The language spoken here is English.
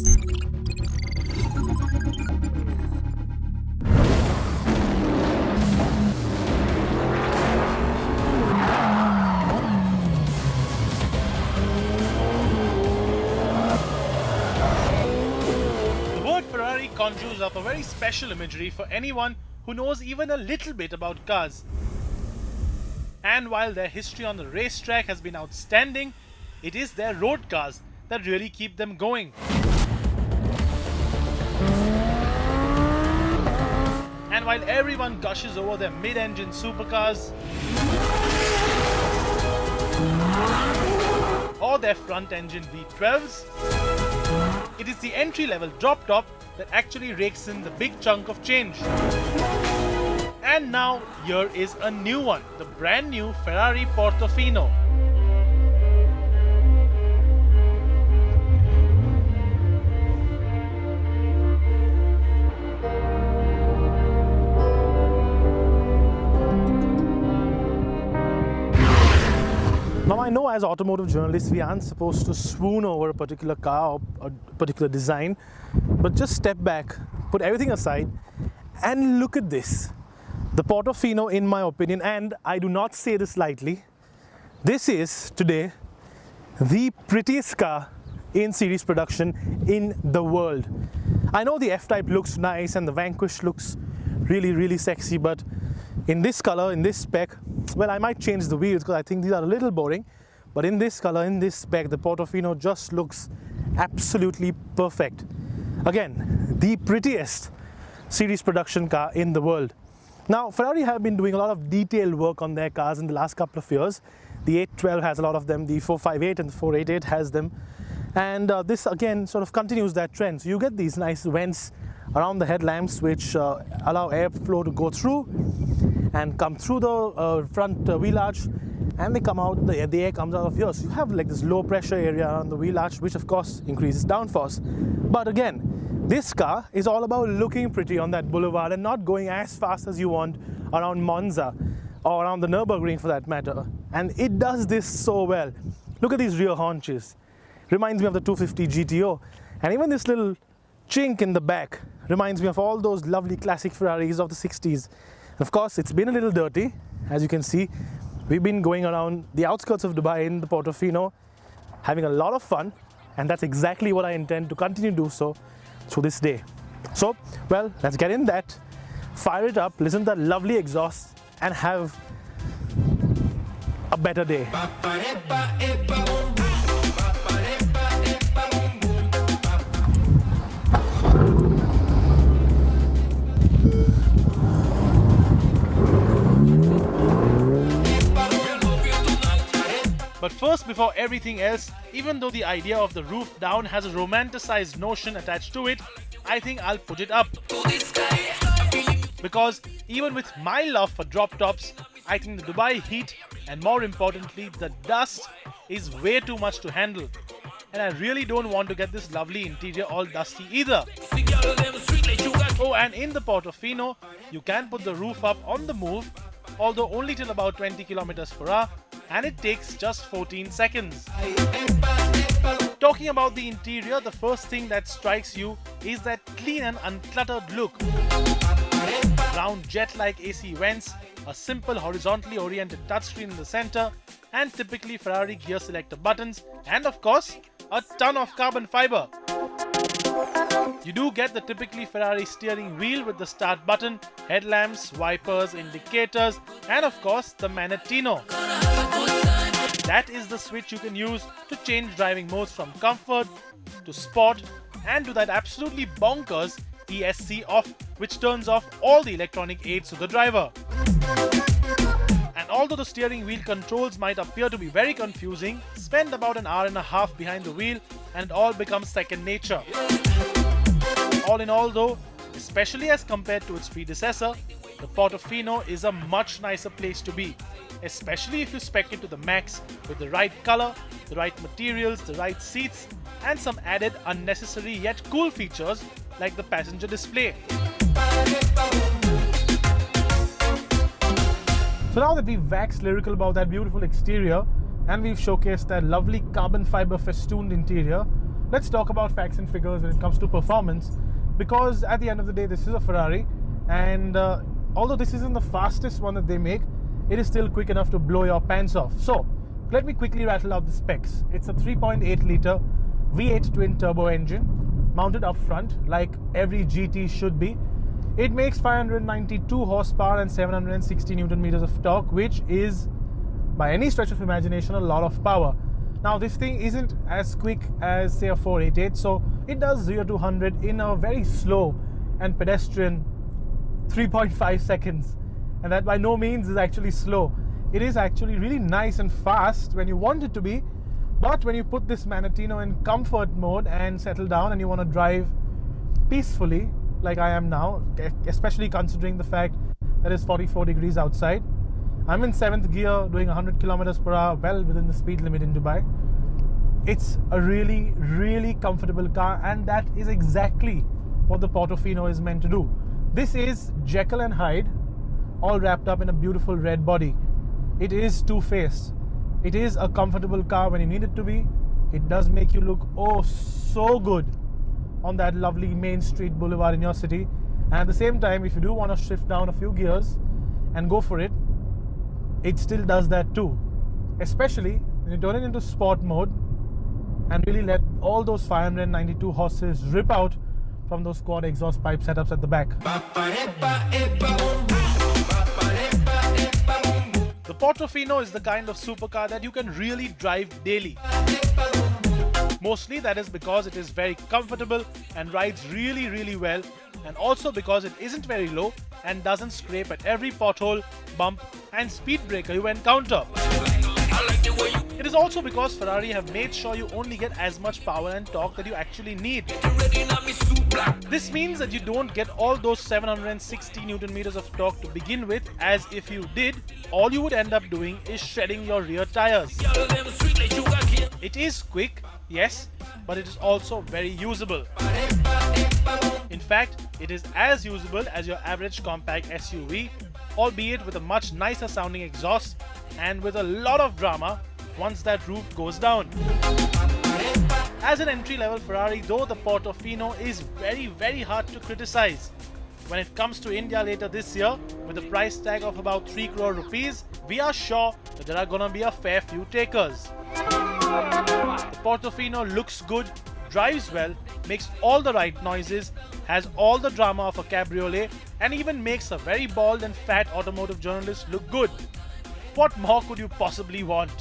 The word Ferrari conjures up a very special imagery for anyone who knows even a little bit about cars. And while their history on the racetrack has been outstanding, it is their road cars that really keep them going. And while everyone gushes over their mid-engine supercars or their front-engine V12s, it is the entry-level drop-top that actually rakes in the big chunk of change. And now here is a new one, the brand new Ferrari Portofino. Now I know as automotive journalists we aren't supposed to swoon over a particular car or a particular design, but just step back, put everything aside and look at this. The Portofino, in my opinion, and I do not say this lightly, this is today the prettiest car in series production in the world. I know the F-Type looks nice and the Vanquish looks really sexy, but in this color, in this spec, well, I might change the wheels because I think these are a little boring, but in this color, in this spec, the Portofino just looks absolutely perfect. Again, the prettiest series production car in the world. Now, Ferrari have been doing a lot of detailed work on their cars in the last couple of years. The 812 has a lot of them, the 458 and the 488 has them. And this again sort of continues that trend. So you get these nice vents around the headlamps which allow airflow to go through and come through the front wheel arch, and they come out, the air comes out of here. So you have like this low pressure area around the wheel arch, which of course increases downforce. But again, this car is all about looking pretty on that boulevard and not going as fast as you want around Monza or around the Nürburgring for that matter. And it does this so well. Look at these rear haunches. Reminds me of the 250 GTO. And even this little chink in the back reminds me of all those lovely classic Ferraris of the 60s. And of course, it's been a little dirty. As you can see, we've been going around the outskirts of Dubai in the Portofino, having a lot of fun. And that's exactly what I intend to continue to do so through this day. So, well, let's get in that, fire it up, listen to that lovely exhaust, and have a better day. But first, before everything else, even though the idea of the roof down has a romanticized notion attached to it, I think I'll put it up. Because even with my love for drop tops, I think the Dubai heat and more importantly the dust is way too much to handle. And I really don't want to get this lovely interior all dusty either. Oh, and in the Portofino, you can put the roof up on the move, although only till about 20 kilometers per hour, and it takes just 14 seconds. Talking about the interior, the first thing that strikes you is that clean and uncluttered look. Round jet-like AC vents, a simple horizontally oriented touchscreen in the center, and typically Ferrari gear selector buttons, and of course, a ton of carbon fiber. You do get the typically Ferrari steering wheel with the start button, headlamps, wipers, indicators, and of course the Manettino. That is the switch you can use to change driving modes from comfort to sport and to that absolutely bonkers ESC off, which turns off all the electronic aids to the driver. And although the steering wheel controls might appear to be very confusing, spend about an hour and a half behind the wheel and it all becomes second nature. All in all though, especially as compared to its predecessor, the Portofino is a much nicer place to be, especially if you spec it to the max with the right color, the right materials, the right seats, and some added unnecessary yet cool features like the passenger display. So now that we've waxed lyrical about that beautiful exterior and we've showcased that lovely carbon fiber festooned interior, let's talk about facts and figures when it comes to performance, because at the end of the day, this is a Ferrari, and although this isn't the fastest one that they make, it is still quick enough to blow your pants off. So let me quickly rattle out the specs. It's a 3.8 litre V8 twin turbo engine mounted up front like every GT should be. It makes 592 horsepower and 760 Newton meters of torque, which is by any stretch of imagination a lot of power. Now this thing isn't as quick as say a 488, so it does 0 to 100 in a very slow and pedestrian 3.5 seconds, and that by no means is actually slow. It is actually really nice and fast when you want it to be, but when you put this Manatino in comfort mode and settle down and you want to drive peacefully like I am now, especially considering the fact that it's 44 degrees outside. I'm in 7th gear doing 100 kilometers per hour, well within the speed limit in Dubai. It's a really, really comfortable car, and that is exactly what the Portofino is meant to do. This is Jekyll and Hyde, all wrapped up in a beautiful red body. It is two-faced. It is a comfortable car when you need it to be. It does make you look oh so good on that lovely main street boulevard in your city. And at the same time, if you do want to shift down a few gears and go for it, it still does that too. Especially when you turn it into sport mode and really let all those 592 horses rip out from those quad exhaust pipe setups at the back. The Portofino is the kind of supercar that you can really drive daily. Mostly that is because it is very comfortable and rides really, really well, and also because it isn't very low and doesn't scrape at every pothole, bump and speed breaker you encounter. It is also because Ferrari have made sure you only get as much power and torque that you actually need. This means that you don't get all those 760 Newton meters of torque to begin with, as if you did, all you would end up doing is shredding your rear tires. It is quick, yes, but it is also very usable. In fact, it is as usable as your average compact SUV, albeit with a much nicer sounding exhaust and with a lot of drama once that roof goes down. As an entry-level Ferrari though, the Portofino is very, very hard to criticize. When it comes to India later this year, with a price tag of about 3 crore rupees, we are sure that there are gonna be a fair few takers. The Portofino looks good, drives well, makes all the right noises, has all the drama of a cabriolet, and even makes a very bald and fat automotive journalist look good. What more could you possibly want?